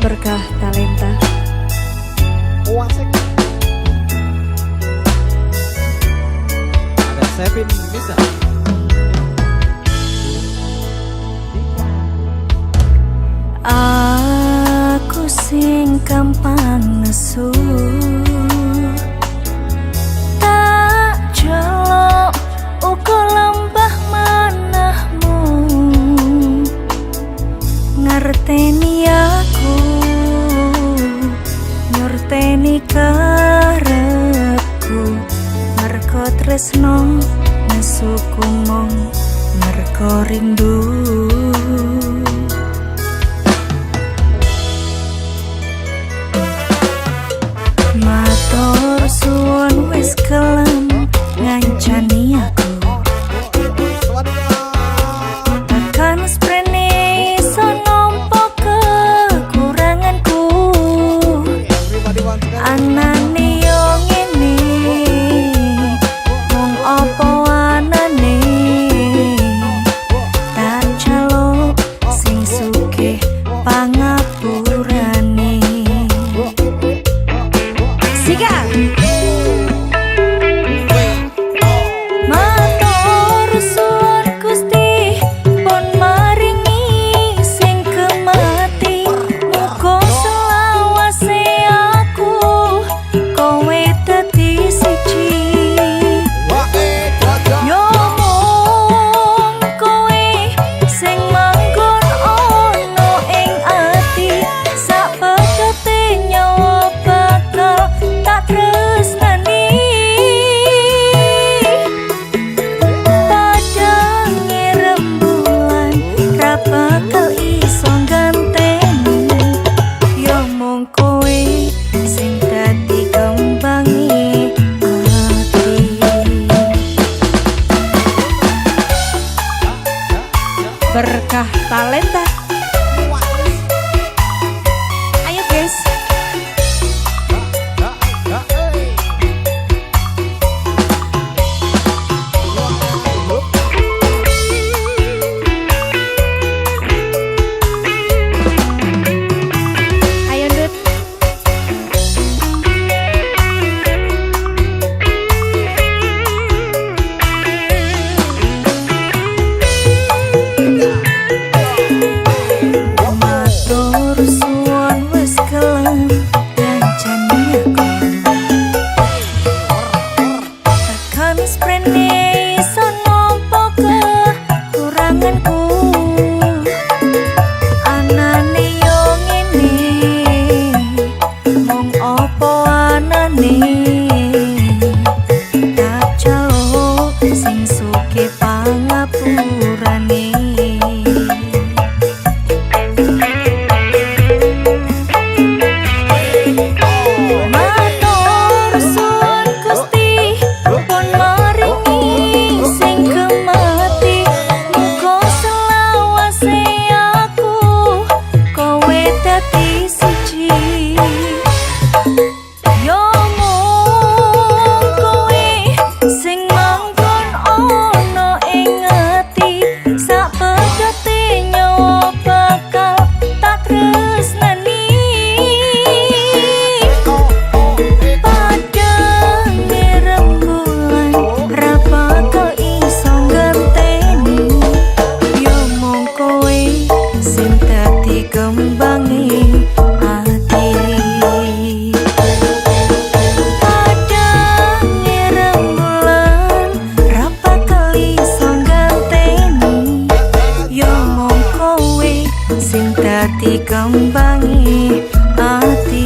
Berkah Talenta. Wasik. Ada Sevin bisa. Aku sing gampang nesu, tak jelok uga lembah manahmu. Ngerteni aku, nyurteni karepku, merko tresno nesuku mong merko rindu. Matur suwun wis kelem ngancani aku, takkan sprene iso nampa kekuranganku. Anane yo ngene, mung apa anane, tak jaluk sing sugih pangapurane. Sikat matur suwun Gusti pun maringi sing kemati. Muga selawase aku kowe dadi siji. Yo mung kowe sing manggon ono ing ati, sak pedhote nyawa bakal tak tresnani. Padange rembulan ra bakal iso ganteni. Yo mung kowe sing dadi kembangi ati. Berkah Talenta. Ayo guys. Ayo Dut. Matur suwun wis kelem ngancani aku, takkan sprene iso nampa kekuranganku. Anane yo ngene, mung apa anane, tak jaluk sing sugih pangapurane. Matur suwun Gusti pun maringi sing kemati. Muga selawase aku kowe dadi siji. Yo mung kowe sing manggon ono ing ati, sak pedhote nyawa bakal tak tresnani. Padange rembulan ra bakal iso ganteni. Yo mung kowe sing dadi kembangi ati. Padange rembulan ra bakal iso ganteni. Yo mung kowe sing dadi kembangi ati.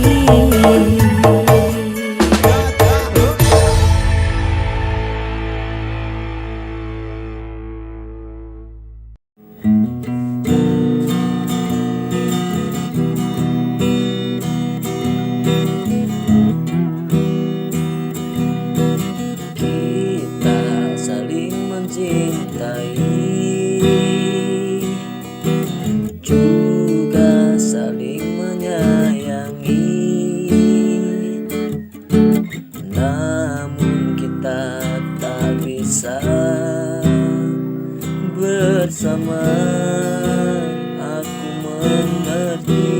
Kita saling mencintai, juga saling menyayangi. Namun kita tak bisa bersama. Aku mengerti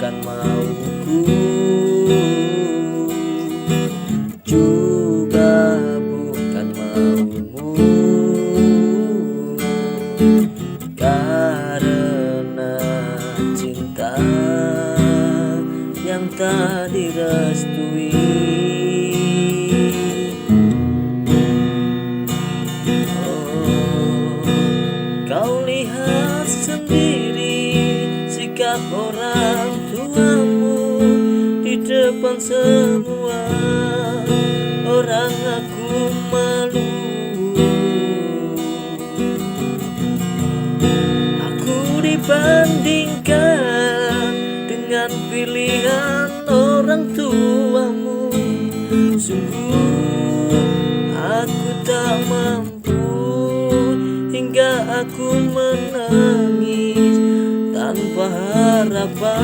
bukan mauku, juga bukan maumu, karena cinta yang tak direstui. Kau lihat sendiri sikap orang tuamu di depan semua orang, aku malu. Aku dibandingkan dengan pilihan orang tuamu. Sungguh aku tak mampu, hingga aku menangis tanpa harapan,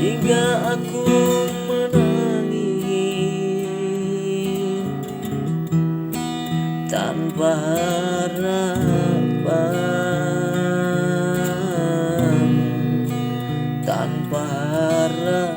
hingga aku menangis tanpa harapan, tanpa harapan.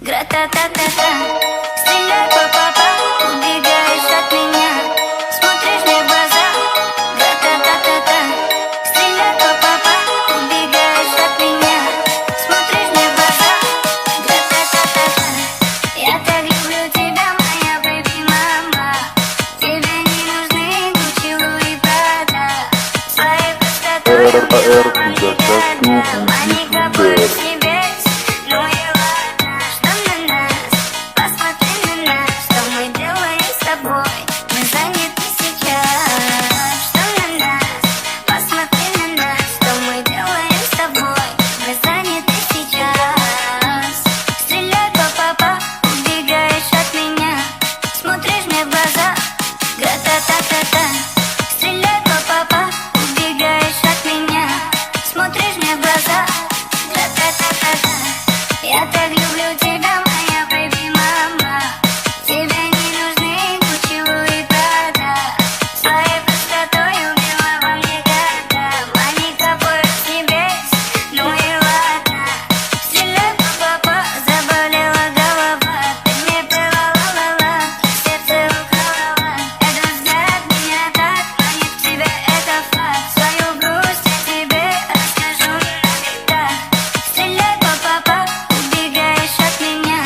Гра-та-та-та-та, стреляй, па-па-па, убегаешь от меня, смотришь мне в глаза. Гра-та-та-та-та, стреляй, па-па-па, убегаешь от меня, смотришь мне в глаза. Гра-та-та-та-та, я так люблю тебя, моя бэби-мама. Тебе не нужны Гуччи, Луи, Прада. Своей простотой убила во мне года. Маника больше не бейся, ну и ладно. Что на нас? Посмотри на нас. Что мы делаем с тобой? Мы заняты сейчас. Что на нас? Посмотри на нас. Что мы делаем с тобой? Мы заняты сейчас. Стреляй, па-па-па, убегаешь от меня, смотришь мне в глаза. Гра-та-та-та-та, стреляй, па-па-па, убегаешь от меня, смотришь мне в глаза. Гра-та-та-та-та, я так люблю тебя, моя бэби-мама. Тебе не нужны Гуччи, Луи, Прада. Своей простотой убила во мне года. Маника больше не бейся, ну и ладно. Стреляй, па-па-па, заболела голова. Ты мне пела ла-ла-ла, сердце уколола. Этот взгляд меня так манит в тебя, это факт. Свою грусть я тебе расскажу навсегда. Стреляй, па-па-па, убегаешь от меня,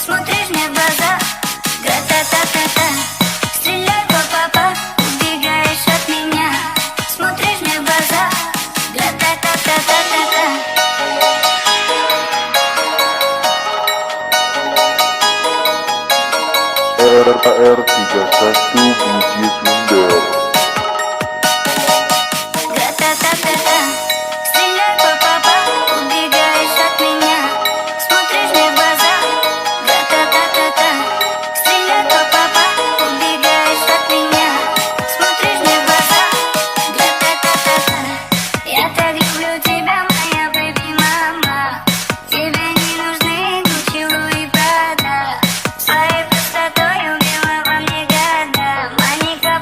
смотришь мне в глаза. Гра-та-та-та-та, стреляй, па-па-па, убегаешь от меня, смотришь мне в глаза. Гра-та-та-та-та-та-та. RR31 Budi Sundar. Гра-та-та-та-та, стреляй, па-па-па, убегаешь от меня, смотришь мне в глаза. Гра-та-та-та-та, стреляй, па-па-па, убегаешь от меня, смотришь мне в глаза. Гра-та-та-та-та, я так люблю тебя, моя бэби-мама. Тебе не нужны Гуччи, Луи, Прада. Своей простотой убила во мне года. Маника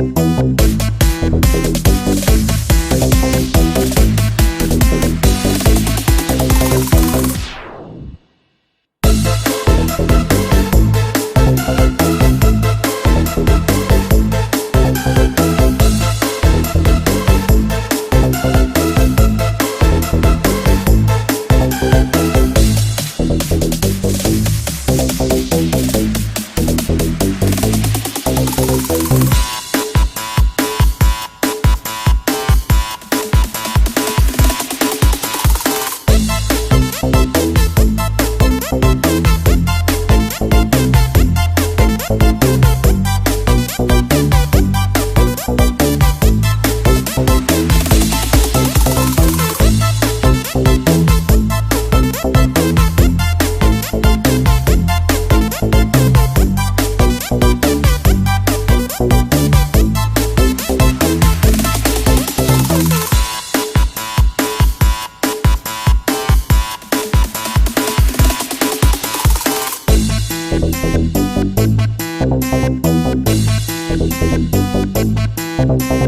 Thank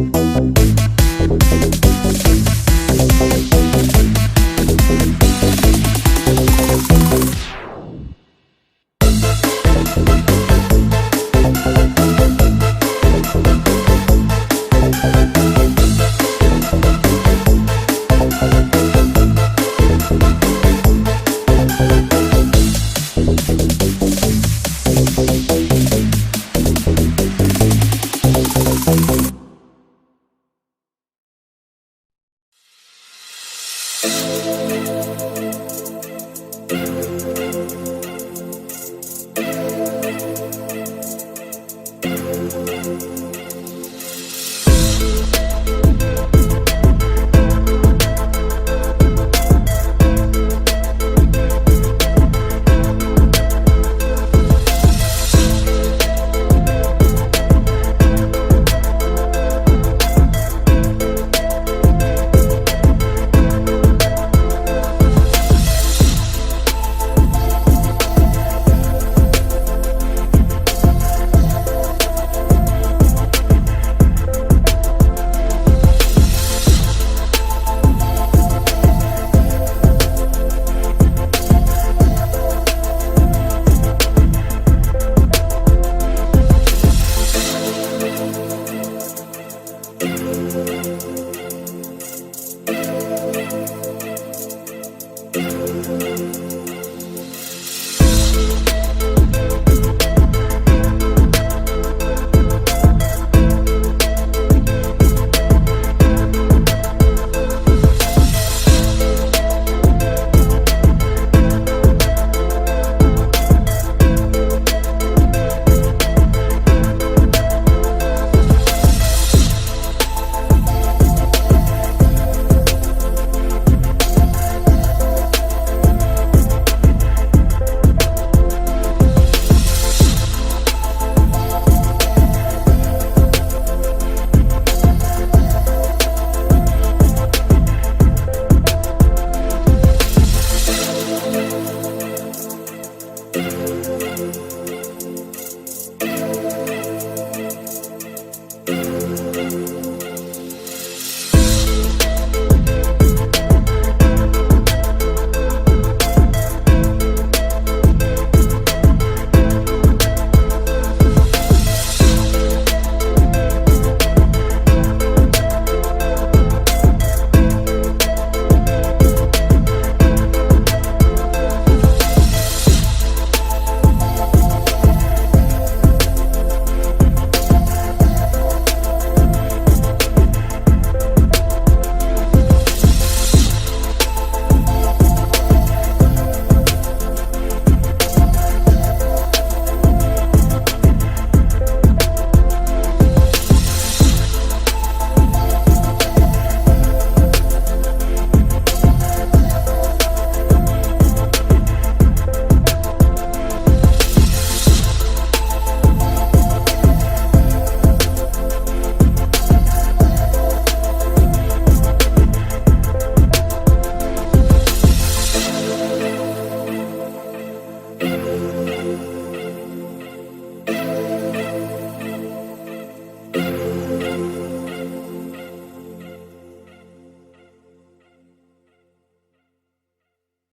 you.